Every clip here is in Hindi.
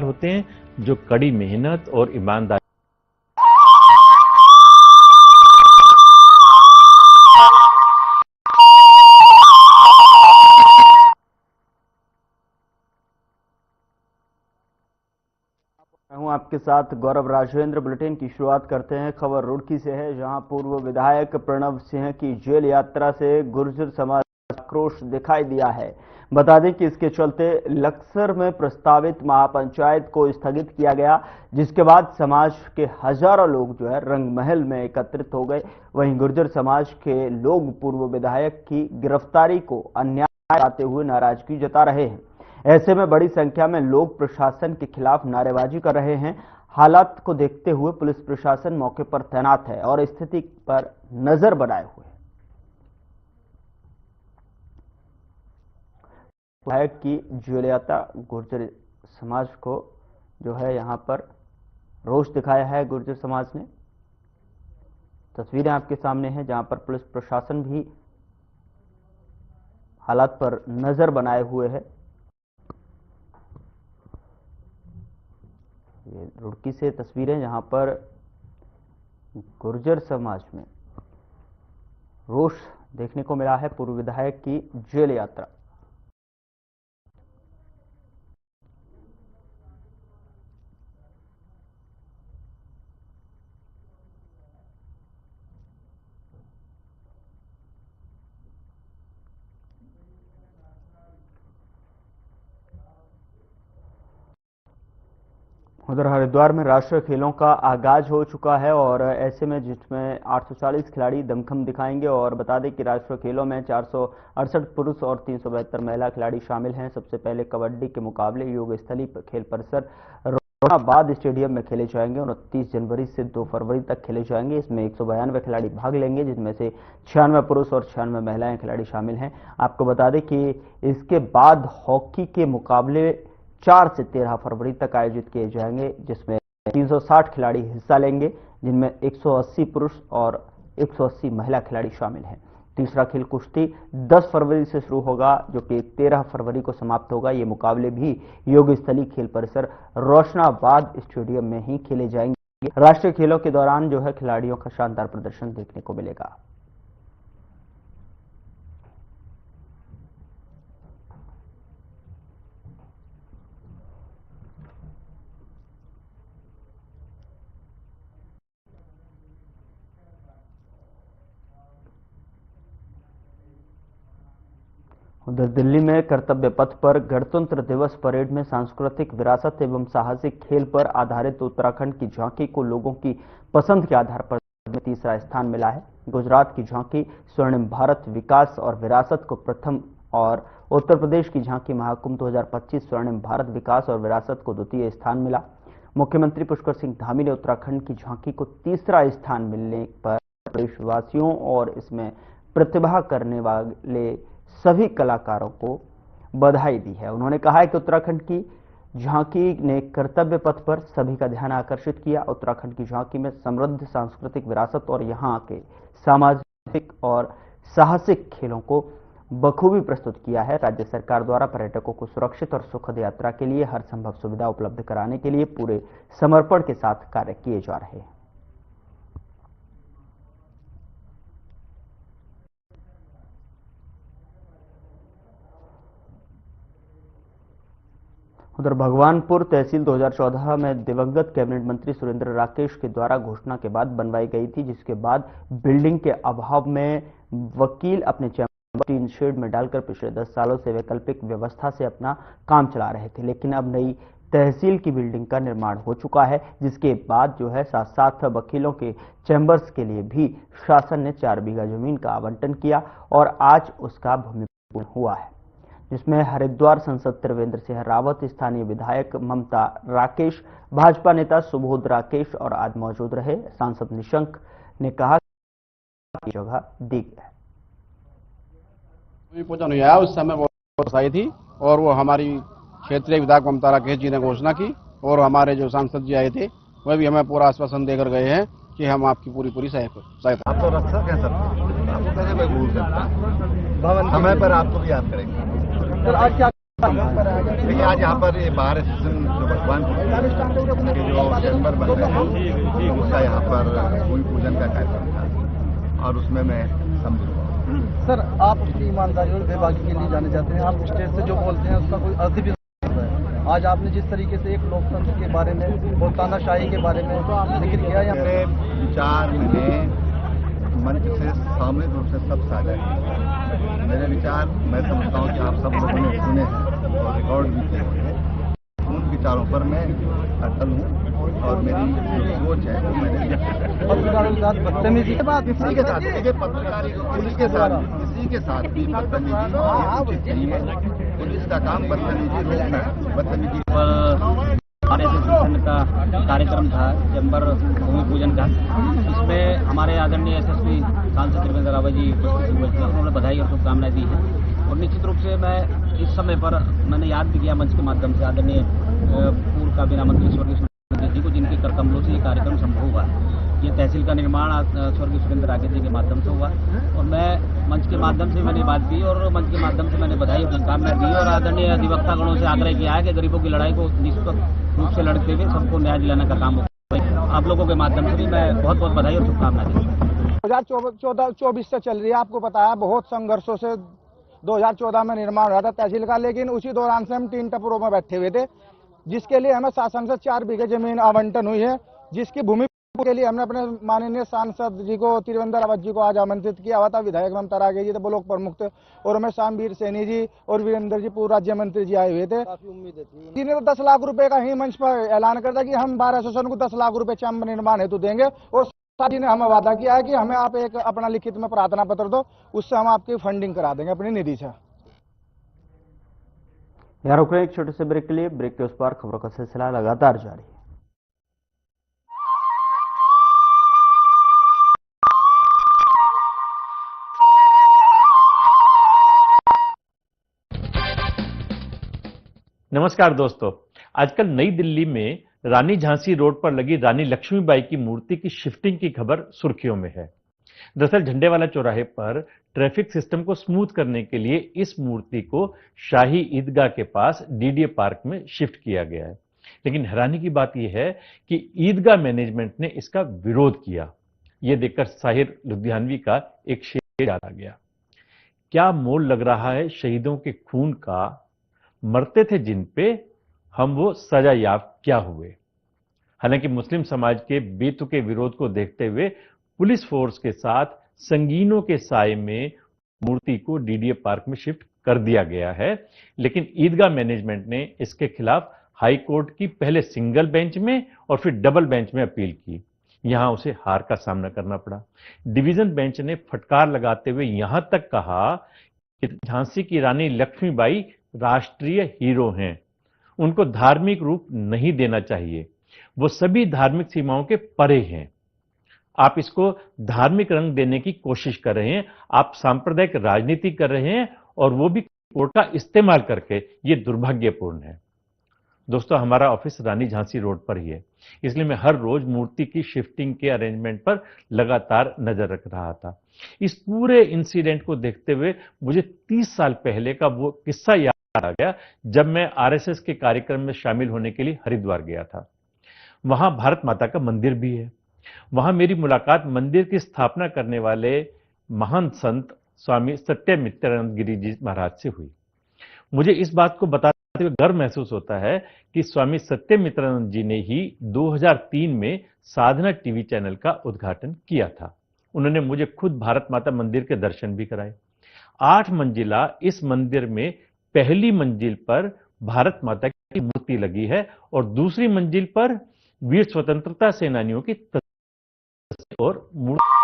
होते हैं जो कड़ी मेहनत और ईमानदारी हूं आपके साथ गौरव राजेंद्र। बुलेटिन की शुरुआत करते हैं। खबर रुड़की से है, जहां पूर्व विधायक प्रणव सिंह की जेल यात्रा से गुर्जर समाज का आक्रोश दिखाई दिया है। बता दें कि इसके चलते लक्सर में प्रस्तावित महापंचायत को स्थगित किया गया, जिसके बाद समाज के हजारों लोग जो है रंगमहल में एकत्रित हो गए। वहीं गुर्जर समाज के लोग पूर्व विधायक की गिरफ्तारी को अन्याय बताते हुए नाराजगी जता रहे हैं। ऐसे में बड़ी संख्या में लोग प्रशासन के खिलाफ नारेबाजी कर रहे हैं। हालात को देखते हुए पुलिस प्रशासन मौके पर तैनात है और स्थिति पर नजर बनाए हुए है। विधायक की जेल यात्रा, गुर्जर समाज को जो है यहां पर रोष दिखाया है गुर्जर समाज ने। तस्वीरें आपके सामने हैं, जहां पर पुलिस प्रशासन भी हालात पर नजर बनाए हुए है। ये रुड़की से तस्वीरें, जहां पर गुर्जर समाज में रोष देखने को मिला है पूर्व विधायक की जेल यात्रा। उधर हरिद्वार में राष्ट्रीय खेलों का आगाज हो चुका है और ऐसे में जिसमें 840 खिलाड़ी दमखम दिखाएंगे। और बता दें कि राष्ट्रीय खेलों में 468 पुरुष और 372 महिला खिलाड़ी शामिल हैं। सबसे पहले कबड्डी के मुकाबले योग स्थली खेल परिसर रोशनाबाद स्टेडियम में खेले जाएंगे। 29 जनवरी से 2 फरवरी तक खेले जाएंगे। इसमें 192 खिलाड़ी भाग लेंगे, जिसमें से 96 पुरुष और 96 महिलाएं खिलाड़ी शामिल हैं। आपको बता दें कि इसके बाद हॉकी के मुकाबले 4 से 13 फरवरी तक आयोजित किए जाएंगे, जिसमें 360 खिलाड़ी हिस्सा लेंगे, जिनमें 180 पुरुष और 180 महिला खिलाड़ी शामिल हैं। तीसरा खेल कुश्ती 10 फरवरी से शुरू होगा, जो कि 13 फरवरी को समाप्त होगा। ये मुकाबले भी योग स्थली खेल परिसर रोशनाबाद स्टेडियम में ही खेले जाएंगे। राष्ट्रीय खेलों के दौरान जो है खिलाड़ियों का शानदार प्रदर्शन देखने को मिलेगा। उधर दिल्ली में कर्तव्य पथ पर गणतंत्र दिवस परेड में सांस्कृतिक विरासत एवं साहसिक खेल पर आधारित उत्तराखंड की झांकी को लोगों की पसंद के आधार पर तीसरा स्थान मिला है। गुजरात की झांकी स्वर्णिम भारत विकास और विरासत को प्रथम और उत्तर प्रदेश की झांकी महाकुंभ 2025 स्वर्णिम भारत विकास और विरासत को द्वितीय स्थान मिला। मुख्यमंत्री पुष्कर सिंह धामी ने उत्तराखंड की झांकी को तीसरा स्थान मिलने पर प्रदेशवासियों और इसमें प्रतिभा करने वाले सभी कलाकारों को बधाई दी है। उन्होंने कहा है कि उत्तराखंड की झांकी ने कर्तव्य पथ पर सभी का ध्यान आकर्षित किया। उत्तराखंड की झांकी में समृद्ध सांस्कृतिक विरासत और यहां के सामाजिक और साहसिक खेलों को बखूबी प्रस्तुत किया है। राज्य सरकार द्वारा पर्यटकों को सुरक्षित और सुखद यात्रा के लिए हर संभव सुविधा उपलब्ध कराने के लिए पूरे समर्पण के साथ कार्य किए जा रहे हैं। उधर भगवानपुर तहसील 2014 में दिवंगत कैबिनेट मंत्री सुरेंद्र राकेश के द्वारा घोषणा के बाद बनवाई गई थी, जिसके बाद बिल्डिंग के अभाव में वकील अपने चैम्बर टीन शेड में डालकर पिछले 10 सालों से वैकल्पिक व्यवस्था से अपना काम चला रहे थे। लेकिन अब नई तहसील की बिल्डिंग का निर्माण हो चुका है, जिसके बाद जो है साथ साथ वकीलों के चैम्बर्स के लिए भी शासन ने 4 बीघा जमीन का आवंटन किया और आज उसका भूमि पूजन हुआ है, जिसमें हरिद्वार सांसद त्रिवेंद्र सिंह रावत, स्थानीय विधायक ममता राकेश, भाजपा नेता सुबोध राकेश और आदि मौजूद रहे। सांसद निशंक ने कहा कि जगह दी गई है। पूजन हुआ उस समय बहुत आई थी और वो हमारी क्षेत्रीय विधायक ममता राकेश जी ने घोषणा की और हमारे जो सांसद जी आए थे वह भी हमें पूरा आश्वासन देकर गए हैं कि हम आपकी पूरी सहायता। आप तो रक्षक हैं सर, आपको कैसे मैं भूल सकता, समय पर आपको भी याद करेंगे। सर आज क्या देखिए, आज यहाँ पर ये बाहर स्टेशन जो भगवान के जो चैम्बर बन रहे हैं उसका यहाँ पर भूमि पूजन का कार्यक्रम था और उसमें मैं सम्मिलित हुआ। सर, आप अपनी ईमानदारी और बेबाकी के लिए जाने जाते हैं। आप स्टेज से जो बोलते हैं उसका कोई अर्थ भी नहीं है। आज आपने जिस तरीके से एक लोकतंत्र के बारे में और तानाशाही के बारे में जिक्र किया, मेरे विचार मैंने मंच से सामूहिक रूप से सब साझा किए। मेरे विचार मैं समझता हूँ कि आप सब लोगों ने सुने हैं और रिकॉर्ड भी किए हैं। उन विचारों पर मैं अटल हूँ और मेरी जो सोच है वो मैंने पत्रकारों के साथ बदतमीजी के बाद किसी के साथ, देखिए पत्रकारी पुलिस के साथ, किसी के साथ भी बदतमीजी उचित नहीं है। पुलिस का काम बदतमीजी रोकना, बदतमीजी। आरएसएस का कार्यक्रम था चैम्बर भूमि पूजन का। इसमें हमारे आदरणीय एसएसपी सांसद त्रिवेंद्र रावत जी उपस्थित हुए थे। उन्होंने बधाई और शुभकामनाएं दी हैं और निश्चित रूप से मैं इस समय पर मैंने याद भी किया मंच के माध्यम से आदरणीय पूर्व काबीना मंत्री स्वर्गीय सुरेंद्र जी को, जिनके कर कमलों से ये कार्यक्रम संभव हुआ। ये तहसील का निर्माण स्वर्गीय सुरेंद्र राकेश जी के माध्यम से हुआ और मैं मंच के माध्यम से मैंने बात की और मंच के माध्यम से मैंने बधाई और शुभकामनाएं दी और आदरणीय अधिवक्ता गणों से आग्रह किया है कि गरीबों की लड़ाई को निष्पक्ष रूप से लड़ते हुए सबको न्याय दिलाने का काम होगा। आप लोगों के माध्यम से भी मैं बहुत बहुत बधाई और शुभकामनाएं दी। 2024 से चल रही है, आपको पता है बहुत संघर्षों से 2014 में निर्माण हुआ था तहसील का, लेकिन उसी दौरान से हम 3 टपरों में बैठे हुए थे, जिसके लिए हमें शासन से 4 बीघे जमीन आवंटन हुई है, जिसकी भूमि के लिए हमने अपने माननीय सांसद जी को त्रिवेंद्र रावत जी को आज आमंत्रित किया हुआ था। विधायक ममता रागे जी थे, ब्लॉक प्रमुख थे और हमें शामवीर सैनी जी और वीरेंद्र जी पूर्व राज्य मंत्री जी आए हुए थे। काफी उम्मीदें थी। जिन्हें तो 10 लाख रुपए का ही मंच पर ऐलान करता कि हम 12 एसोसिएशन को 10 लाख रुपए चैम्बर निर्माण हेतु देंगे और साथ ही ने हमें वादा किया है कि हमें आप एक अपना लिखित में प्रार्थना पत्र दो, उससे हम आपकी फंडिंग करा देंगे अपनी निधि से। यहाँ रुक रहे एक छोटे से ब्रेक के लिए। ब्रेक के उस पार खबरों का सिलसिला लगातार जारी है। नमस्कार दोस्तों, आजकल नई दिल्ली में रानी झांसी रोड पर लगी रानी लक्ष्मीबाई की मूर्ति की शिफ्टिंग की खबर सुर्खियों में है। दरअसल झंडेवाला चौराहे पर ट्रैफिक सिस्टम को स्मूथ करने के लिए इस मूर्ति को शाही ईदगाह के पास डीडीए पार्क में शिफ्ट किया गया है। लेकिन हैरानी की बात यह है कि ईदगाह मैनेजमेंट ने इसका विरोध किया। यह देखकर साहिर लुधियानवी का एक शेर याद आ गया। क्या मोल लग रहा है शहीदों के खून का, मरते थे जिन पे हम वो सजा याफ्त क्या हुए। हालांकि मुस्लिम समाज के बेतुके विरोध को देखते हुए पुलिस फोर्स के साथ संगीनों के साए में मूर्ति को डीडीए पार्क में शिफ्ट कर दिया गया है, लेकिन ईदगाह मैनेजमेंट ने इसके खिलाफ हाई कोर्ट की पहले सिंगल बेंच में और फिर डबल बेंच में अपील की। यहां उसे हार का सामना करना पड़ा। डिवीजन बेंच ने फटकार लगाते हुए यहां तक कहा कि झांसी की रानी लक्ष्मीबाई राष्ट्रीय हीरो हैं, उनको धार्मिक रूप नहीं देना चाहिए, वो सभी धार्मिक सीमाओं के परे हैं। आप इसको धार्मिक रंग देने की कोशिश कर रहे हैं, आप सांप्रदायिक राजनीति कर रहे हैं और वो भी कोर्ट का इस्तेमाल करके। ये दुर्भाग्यपूर्ण है। दोस्तों, हमारा ऑफिस रानी झांसी रोड पर ही है, इसलिए मैं हर रोज मूर्ति की शिफ्टिंग के अरेंजमेंट पर लगातार नजर रख रहा था। इस पूरे इंसिडेंट को देखते हुए मुझे 30 साल पहले का वो किस्सा याद आ गया जब मैं आरएसएस के कार्यक्रम में शामिल होने के लिए हरिद्वार गया था। वहां भारत माता का मंदिर भी है। वहां मेरी मुलाकात मंदिर की स्थापना करने वाले महान संत स्वामी सत्यमित्रानंद गिरी जी महाराज से हुई। मुझे इस बात को बताते हुए गर्व महसूस होता है कि स्वामी सत्यमित्रानंद जी ने ही 2003 में साधना टीवी चैनल का उद्घाटन किया था। उन्होंने मुझे खुद भारत माता मंदिर के दर्शन भी कराए। 8 मंजिला इस मंदिर में पहली मंजिल पर भारत माता की मूर्ति लगी है और दूसरी मंजिल पर वीर स्वतंत्रता सेनानियों की तस्वीर और मूर्ति।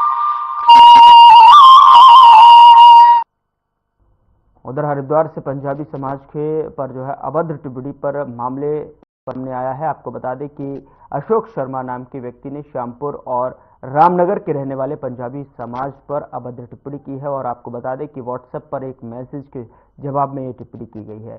उधर हरिद्वार से पंजाबी समाज के पर जो है अभद्र टिप्पणी पर मामले सामने आया है। आपको बता दें कि अशोक शर्मा नाम के व्यक्ति ने श्यामपुर और रामनगर के रहने वाले पंजाबी समाज पर अभद्र टिप्पणी की है और आपको बता दें कि व्हाट्सएप पर एक मैसेज के जवाब में ये टिप्पणी की गई है।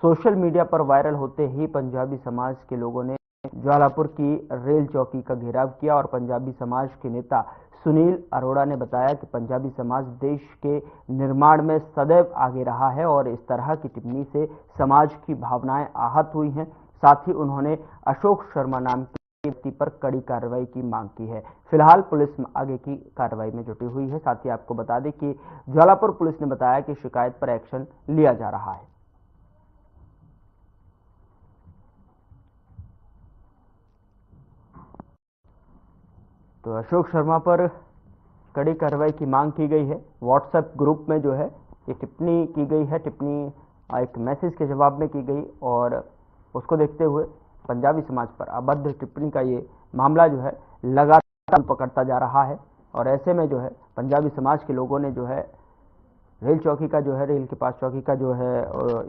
सोशल मीडिया पर वायरल होते ही पंजाबी समाज के लोगों ने ज्वालापुर की रेल चौकी का घेराव किया और पंजाबी समाज के नेता सुनील अरोड़ा ने बताया कि पंजाबी समाज देश के निर्माण में सदैव आगे रहा है और इस तरह की टिप्पणी से समाज की भावनाएं आहत हुई हैं। साथ ही उन्होंने अशोक शर्मा नाम के व्यक्ति पर कड़ी कार्रवाई की मांग की है। फिलहाल पुलिस आगे की कार्रवाई में जुटी हुई है। साथ ही आपको बता दें कि ज्वालापुर पुलिस ने बताया कि शिकायत पर एक्शन लिया जा रहा है। तो अशोक शर्मा पर कड़ी कार्रवाई की मांग की गई है। व्हाट्सएप ग्रुप में जो है ये टिप्पणी की गई है। टिप्पणी एक मैसेज के जवाब में की गई और उसको देखते हुए पंजाबी समाज पर अभद्र टिप्पणी का ये मामला जो है लगातार पकड़ता जा रहा है। और ऐसे में जो है पंजाबी समाज के लोगों ने जो है रेल चौकी का जो है रेल के पास चौकी का जो है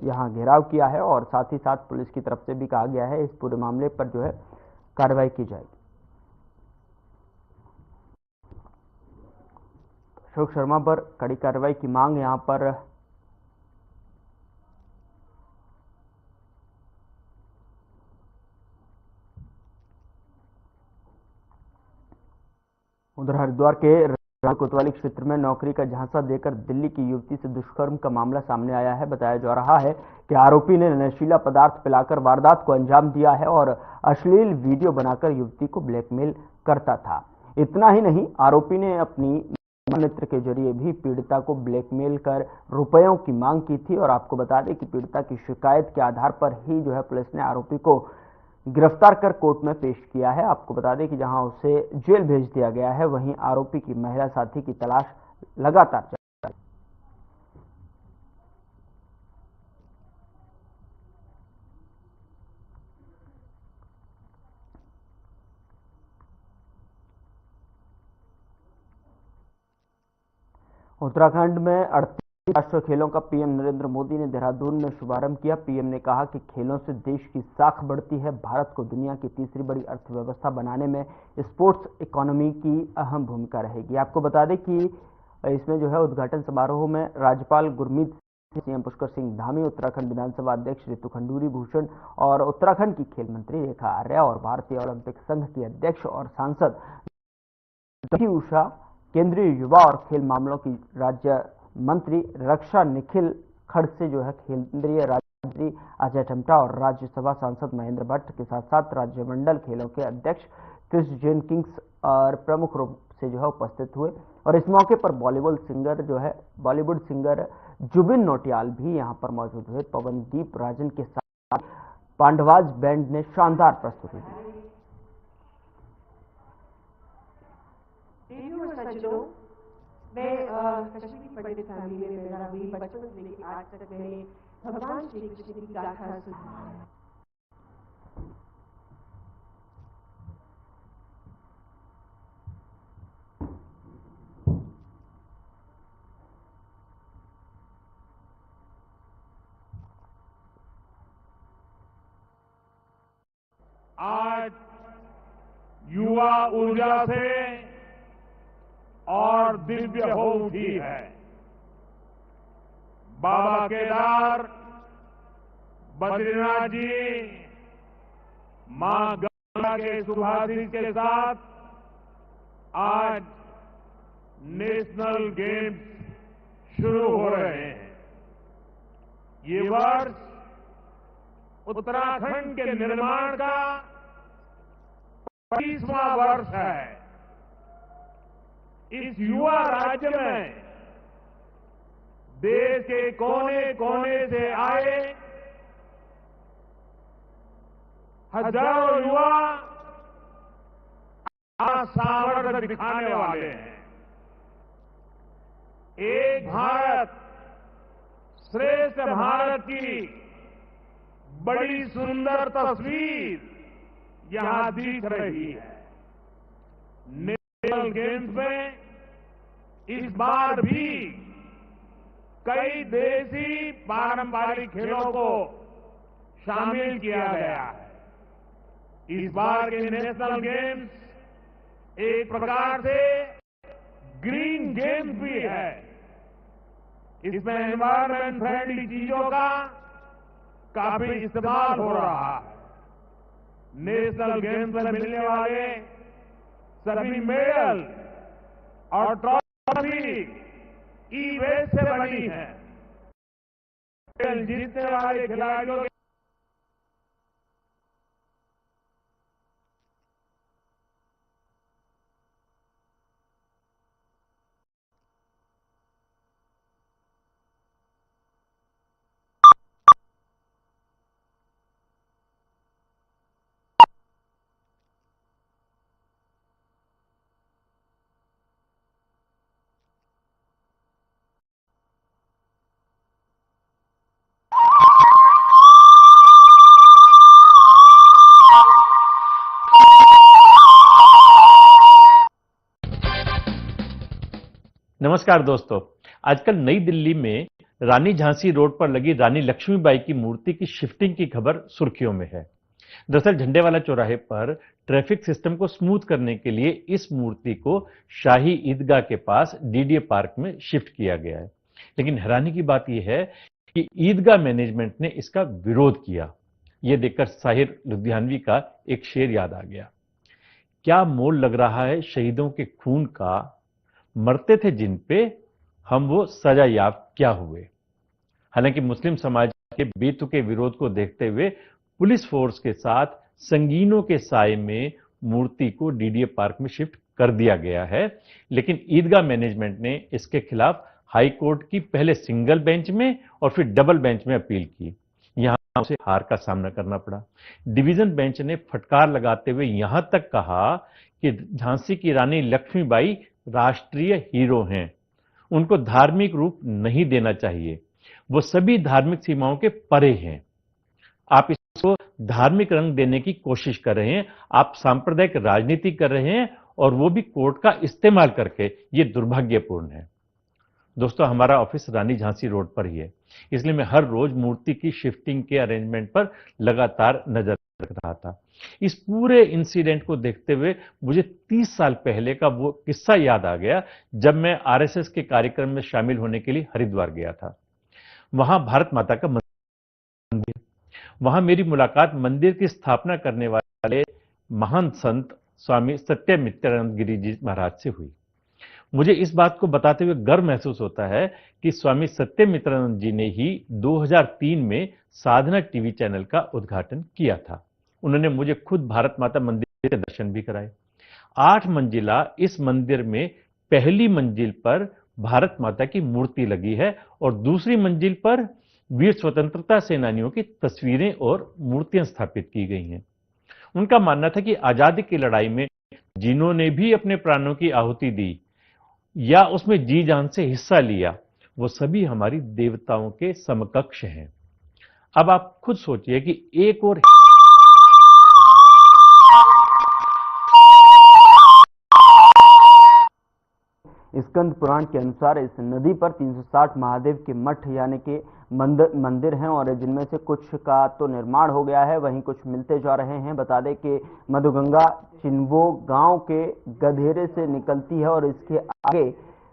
यहाँ घेराव किया है और साथ ही साथ पुलिस की तरफ से भी कहा गया है इस पूरे मामले पर जो है कार्रवाई की जाएगी। अशोक शर्मा पर कड़ी कार्रवाई की मांग यहां पर उधर हरिद्वार के कोतवाली क्षेत्र में नौकरी का झांसा देकर दिल्ली की युवती से दुष्कर्म का मामला सामने आया है। बताया जा रहा है कि आरोपी ने नशीला पदार्थ पिलाकर वारदात को अंजाम दिया है और अश्लील वीडियो बनाकर युवती को ब्लैकमेल करता था। इतना ही नहीं, आरोपी ने अपनी मित्र के जरिए भी पीड़िता को ब्लैकमेल कर रुपयों की मांग की थी। और आपको बता दें कि पीड़िता की शिकायत के आधार पर ही जो है पुलिस ने आरोपी को गिरफ्तार कर कोर्ट में पेश किया है। आपको बता दें कि जहां उसे जेल भेज दिया गया है, वहीं आरोपी की महिला साथी की तलाश लगातार जारी है। उत्तराखंड में 38 राष्ट्रीय खेलों का पीएम नरेंद्र मोदी ने देहरादून में शुभारंभ किया। पीएम ने कहा कि खेलों से देश की साख बढ़ती है। भारत को दुनिया की तीसरी बड़ी अर्थव्यवस्था बनाने में स्पोर्ट्स इकोनॉमी की अहम भूमिका रहेगी। आपको बता दें कि इसमें जो है उद्घाटन समारोह में राज्यपाल गुरमीत सिंह, सीएम पुष्कर सिंह धामी, उत्तराखंड विधानसभा अध्यक्ष ऋतु खंडूरी भूषण और उत्तराखंड की खेल मंत्री रेखा आर्य और भारतीय ओलंपिक संघ की अध्यक्ष और सांसद उषा, केंद्रीय युवा और खेल मामलों की राज्य मंत्री रक्षा निखिल खड़से जो है केंद्रीय राज्य मंत्री अजय टम्टा और राज्यसभा सांसद महेंद्र भट्ट के साथ साथ राज्यमंडल खेलों के अध्यक्ष क्रिस जेनकिंग्स और प्रमुख रूप से जो है उपस्थित हुए। और इस मौके पर बॉलीवुड सिंगर जुबिन नौटियाल भी यहां पर मौजूद हुए। पवनदीप राजन के साथ पांडवाज बैंड ने शानदार प्रस्तुति दी। मैं कश्मीरी पंडित फैमिली में पैदा हुई। बचपन से लेकर आज तक मैंने भगवान श्री कृष्ण की गाथा सुनी। आज युवा ऊर्जा से और दिव्य हो उठी है। बाबा केदार, बद्रीनाथ जी, मां गंगा के सुभाषित के साथ आज नेशनल गेम्स शुरू हो रहे हैं। ये वर्ष उत्तराखंड के निर्माण का 25वां वर्ष है। इस युवा राज्य में देश के कोने कोने से आए हजारों युवा आज सामर्थ्य दिखाने वाले हैं। एक भारत श्रेष्ठ भारत की बड़ी सुंदर तस्वीर यहां दिख रही है। नेशनल गेम्स में इस बार भी कई देसी पारंपरिक खेलों को शामिल किया गया है। इस बार के नेशनल गेम्स एक प्रकार से ग्रीन गेम्स भी है। इसमें एनवायरमेंट फ्रेंडली चीजों का काफी इस्तेमाल हो रहा है। नेशनल गेम्स में मिलने वाले सभी मेडल और ट्रॉफी ई वेस्ट से बनी है। जीतने वाले खिलाड़ियों नमस्कार दोस्तों, आजकल नई दिल्ली में रानी झांसी रोड पर लगी रानी लक्ष्मीबाई की मूर्ति की शिफ्टिंग की खबर सुर्खियों में है। दरअसल झंडेवाला चौराहे पर ट्रैफिक सिस्टम को स्मूथ करने के लिए इस मूर्ति को शाही ईदगाह के पास डीडीए पार्क में शिफ्ट किया गया है। लेकिन हैरानी की बात यह है कि ईदगाह मैनेजमेंट ने इसका विरोध किया। यह देखकर साहिर लुधियानवी का एक शेर याद आ गया। क्या मोल लग रहा है शहीदों के खून का, मरते थे जिन पे हम वो सजा याब क्या हुए। हालांकि मुस्लिम समाज के बेतुके विरोध को देखते हुए पुलिस फोर्स के साथ संगीनों के साए में मूर्ति को डीडीए पार्क में शिफ्ट कर दिया गया है। लेकिन ईदगाह मैनेजमेंट ने इसके खिलाफ हाई कोर्ट की पहले सिंगल बेंच में और फिर डबल बेंच में अपील की। यहां उसे हार का सामना करना पड़ा। डिवीजन बेंच ने फटकार लगाते हुए यहां तक कहा कि झांसी की रानी लक्ष्मीबाई राष्ट्रीय हीरो हैं, उनको धार्मिक रूप नहीं देना चाहिए, वो सभी धार्मिक सीमाओं के परे हैं। आप इसको धार्मिक रंग देने की कोशिश कर रहे हैं, आप सांप्रदायिक राजनीति कर रहे हैं और वो भी कोर्ट का इस्तेमाल करके। ये दुर्भाग्यपूर्ण है। दोस्तों, हमारा ऑफिस रानी झांसी रोड पर ही है, इसलिए मैं हर रोज मूर्ति की शिफ्टिंग के अरेंजमेंट पर लगातार नजर रख रहा था। इस पूरे इंसिडेंट को देखते हुए मुझे 30 साल पहले का वो किस्सा याद आ गया जब मैं आरएसएस के कार्यक्रम में शामिल होने के लिए हरिद्वार गया था। वहां भारत माता का मंदिर, वहां मेरी मुलाकात मंदिर की स्थापना करने वाले महान संत स्वामी सत्यमित्रानंद गिरी जी महाराज से हुई। मुझे इस बात को बताते हुए गर्व महसूस होता है कि स्वामी सत्यमित्रानंद जी ने ही 2003 में साधना टीवी चैनल का उद्घाटन किया था। उन्होंने मुझे खुद भारत माता मंदिर के दर्शन भी कराए। 8 मंजिला इस मंदिर में पहली मंजिल पर भारत माता की मूर्ति लगी है और दूसरी मंजिल पर वीर स्वतंत्रता सेनानियों की तस्वीरें और मूर्तियां स्थापित की गई हैं। उनका मानना था कि आजादी की लड़ाई में जिन्होंने भी अपने प्राणों की आहुति दी या उसमें जी जान से हिस्सा लिया, वो सभी हमारी देवताओं के समकक्ष हैं। अब आप खुद सोचिए कि एक और स्कंद पुराण के अनुसार इस नदी पर 360 महादेव के मठ यानी कि मंदिर हैं और जिनमें से कुछ का तो निर्माण हो गया है, वहीं कुछ मिलते जा रहे हैं। बता दें कि मधुगंगा चिन्वो गांव के गधेरे से निकलती है और इसके आगे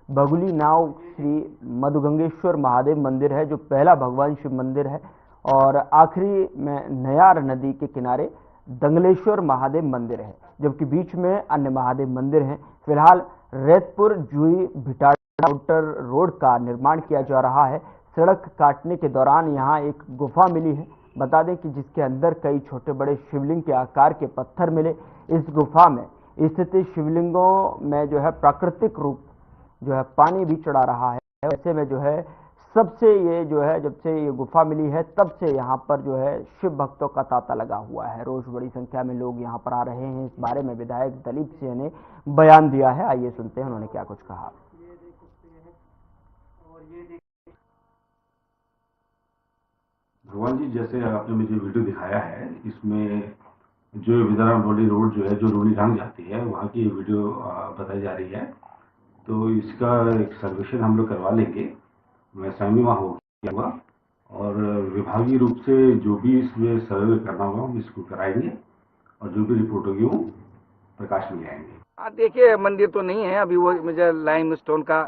बगुली नाव श्री मधुगंगेश्वर महादेव मंदिर है, जो पहला भगवान शिव मंदिर है। और आखिरी में नयार नदी के किनारे दंगलेश्वर महादेव मंदिर है, जबकि बीच में अन्य महादेव मंदिर हैं। फिलहाल रेतपुर जुई भिटाड़ा आउटर रोड का निर्माण किया जा रहा है। सड़क काटने के दौरान यहां एक गुफा मिली है, बता दें कि जिसके अंदर कई छोटे बड़े शिवलिंग के आकार के पत्थर मिले। इस गुफा में स्थित शिवलिंगों में जो है प्राकृतिक रूप जो है पानी भी चढ़ा रहा है। ऐसे में जो है सबसे ये जो है जब से ये गुफा मिली है तब से यहाँ पर जो है शिव भक्तों का तांता लगा हुआ है। रोज बड़ी संख्या में लोग यहाँ पर आ रहे हैं। इस बारे में विधायक दलीप सिंह ने बयान दिया है, आइए सुनते हैं उन्होंने क्या कुछ कहा। भगवान जी, जैसे आपने मुझे वीडियो दिखाया है, इसमें जो विदरा बॉडी रोड जो है जो रोनीगांव जाती है वहाँ की वीडियो बताई जा रही है। तो इसका एक सर्वेक्षण हम लोग करवा लेंगे। मैं स्वयं वहाँ होगा और विभागीय रूप से जो भी इसमें सर्वे करना होगा हम इसको कराएंगे और जो भी रिपोर्ट होगी वो प्रकाश में लाएंगे। देखिए, मंदिर तो नहीं है अभी, वो मुझे लाइम स्टोन का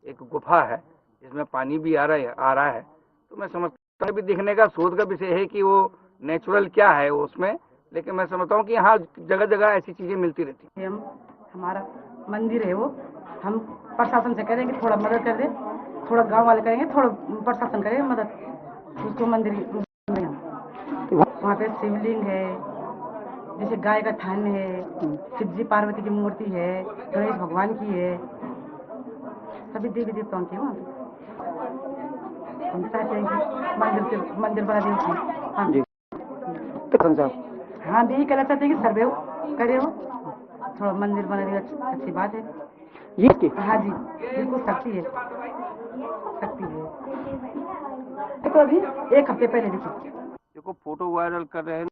एक गुफा है जिसमें पानी भी आ रहा है। तो मैं समझता हूँ भी देखने का शोध का विषय है कि वो नेचुरल क्या है, उसमें लेकिन मैं समझता हूँ कि यहाँ जगह जगह ऐसी चीजें मिलती रहती हैं। हमारा मंदिर है वो, हम प्रशासन से करेंगे थोड़ा मदद कर दे, थोड़ा गांव वाले करेंगे, थोड़ा प्रशासन करेंगे मदद उसको मंदिर वहाँ पे शिवलिंग है, जैसे गाय का थान है, शिव जी पार्वती की मूर्ति है, गणेश भगवान की है, सभी देवी देवताओं की वहाँ हम चाहते हैं कि मंदिर बना दे। हाँ जी हाँ यही कहना चाहते हैं कि सर्वे करे हो, थोड़ा मंदिर बना दे, अच्छी बात है ये। हाँ जी बिल्कुल शक्ति है, तो अभी एक हफ्ते पहले देखो फोटो वायरल कर रहे हैं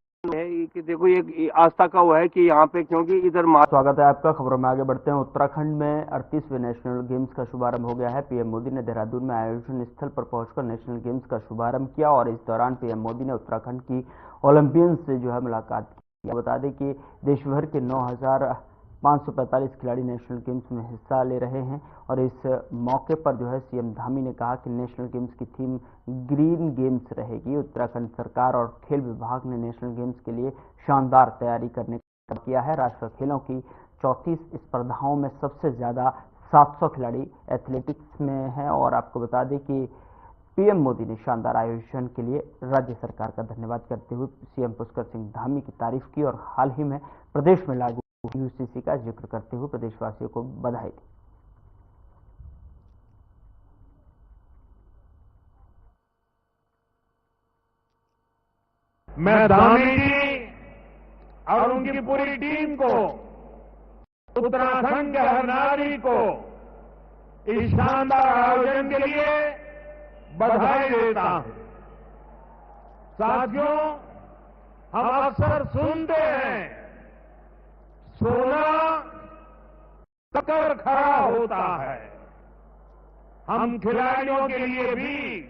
कि देखो ये आस्था का वो है कि यहाँ पे, क्योंकि इधर स्वागत है आपका। खबरों में आगे बढ़ते हैं। उत्तराखंड में 38वें नेशनल गेम्स का शुभारंभ हो गया है। पीएम मोदी ने देहरादून में आयोजन स्थल पर पहुंचकर नेशनल गेम्स का शुभारंभ किया और इस दौरान पीएम मोदी ने उत्तराखंड की ओलंपियंस से जो है मुलाकात की। बता दें कि देश भर के 9,545 खिलाड़ी नेशनल गेम्स में हिस्सा ले रहे हैं और इस मौके पर जो है सीएम धामी ने कहा कि नेशनल गेम्स की थीम ग्रीन गेम्स रहेगी। उत्तराखंड सरकार और खेल विभाग ने नेशनल गेम्स के लिए शानदार तैयारी करने का किया है। राष्ट्रीय खेलों की 34 स्पर्धाओं में सबसे ज्यादा 700 खिलाड़ी एथलेटिक्स में हैं और आपको बता दें कि पीएम मोदी ने शानदार आयोजन के लिए राज्य सरकार का धन्यवाद करते हुए सीएम पुष्कर सिंह धामी की तारीफ की और हाल ही में प्रदेश में लागू यूसीसी का जिक्र करते हुए प्रदेशवासियों को बधाई दी। मैं धामी जी और उनकी पूरी टीम को, उत्तराखंड के हर नागरिक को इस शानदार आयोजन के लिए बधाई देता हूं। साथियों, हम अक्सर सुनते हैं सोना टक्कर खड़ा होता है। हम खिलाड़ियों के लिए भी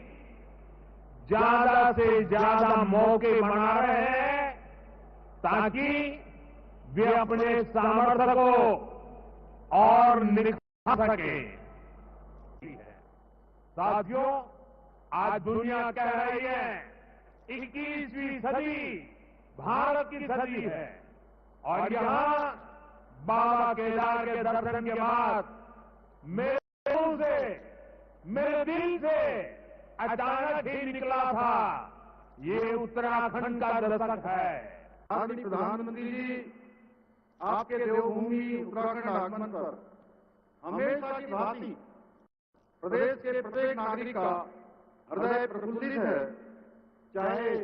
ज्यादा से ज्यादा मौके बना रहे हैं ताकि वे अपने सामर्थ्य को और निखार सकें। साथियों, आज दुनिया कह रही है 21वीं सदी भारत की सदी है और यहां बाबा केदार के दर्शन के बाद मेरे मुंह से, मेरे दिल से अचानक ही निकला था, ये उत्तराखंड का दशक है। आदरणीय प्रधानमंत्री जी, आपके देवभूमि उत्तराखंड आगमन पर हमेशा की भांति प्रदेश के प्रत्येक नागरिक का हृदय प्रफुल्लित है। चाहे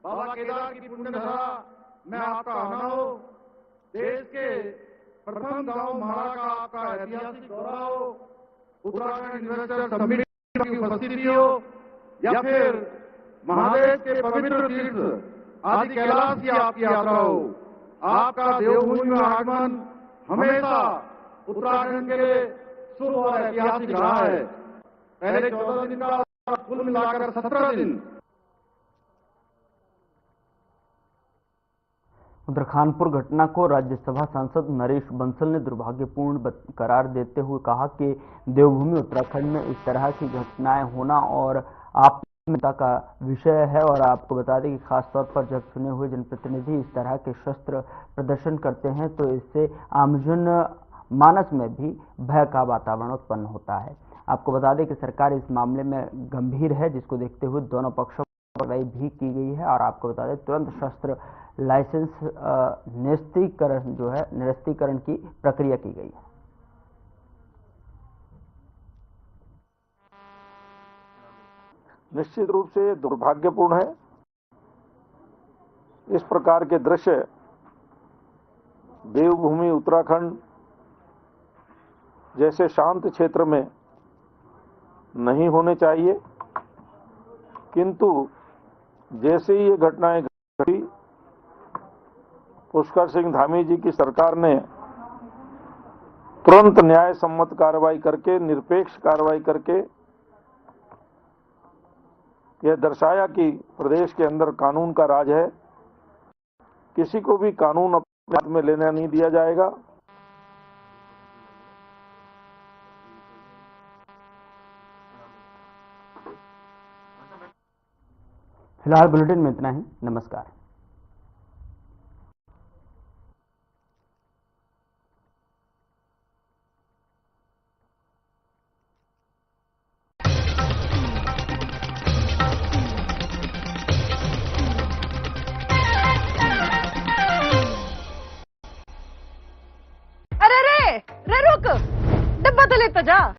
बाबा केदार की पुण्यधरा में आपका आना हो, देश के प्रथम गांव म्हाड़ा का आपका ऐतिहासिक दौरा हो, उत्तराखंड इन्वेस्टर समिट की उपस्थिति हो या फिर महादेव के पवित्र तीर्थ आदि कैलाश की आपकी यात्रा हो, आपका देवभूमि में आगमन हमेशा उत्तराखंड के लिए शुभ और ऐतिहासिक रहा है। पहले 14 दिन का कुल मिलाकर 17 दिन। उधर खानपुर घटना को राज्यसभा सांसद नरेश बंसल ने दुर्भाग्यपूर्ण करार देते हुए कहा कि देवभूमि उत्तराखंड में इस तरह की घटनाएं होना और आपत्तिजनक का विषय है और आपको बता दें कि खासतौर पर जब चुने हुए जनप्रतिनिधि इस तरह के शस्त्र प्रदर्शन करते हैं तो इससे आमजन मानस में भी भय का वातावरण उत्पन्न होता है। आपको बता दें कि सरकार इस मामले में गंभीर है, जिसको देखते हुए दोनों पक्षों पर कार्रवाई भी की गई है और आपको बता दें तुरंत शस्त्र लाइसेंस निरस्तीकरण की प्रक्रिया की गई है। निश्चित रूप से दुर्भाग्यपूर्ण है। इस प्रकार के दृश्य देवभूमि उत्तराखंड जैसे शांत क्षेत्र में नहीं होने चाहिए, किंतु जैसे ही ये घटनाएं घटी, पुष्कर सिंह धामी जी की सरकार ने तुरंत न्याय सम्मत कार्रवाई करके, निरपेक्ष कार्रवाई करके यह दर्शाया कि प्रदेश के अंदर कानून का राज है, किसी को भी कानून अपने हाथ में लेना नहीं दिया जाएगा। फिलहाल बुलेटिन में इतना ही। नमस्कार। रे रुक, डब्बा तो लेता जा।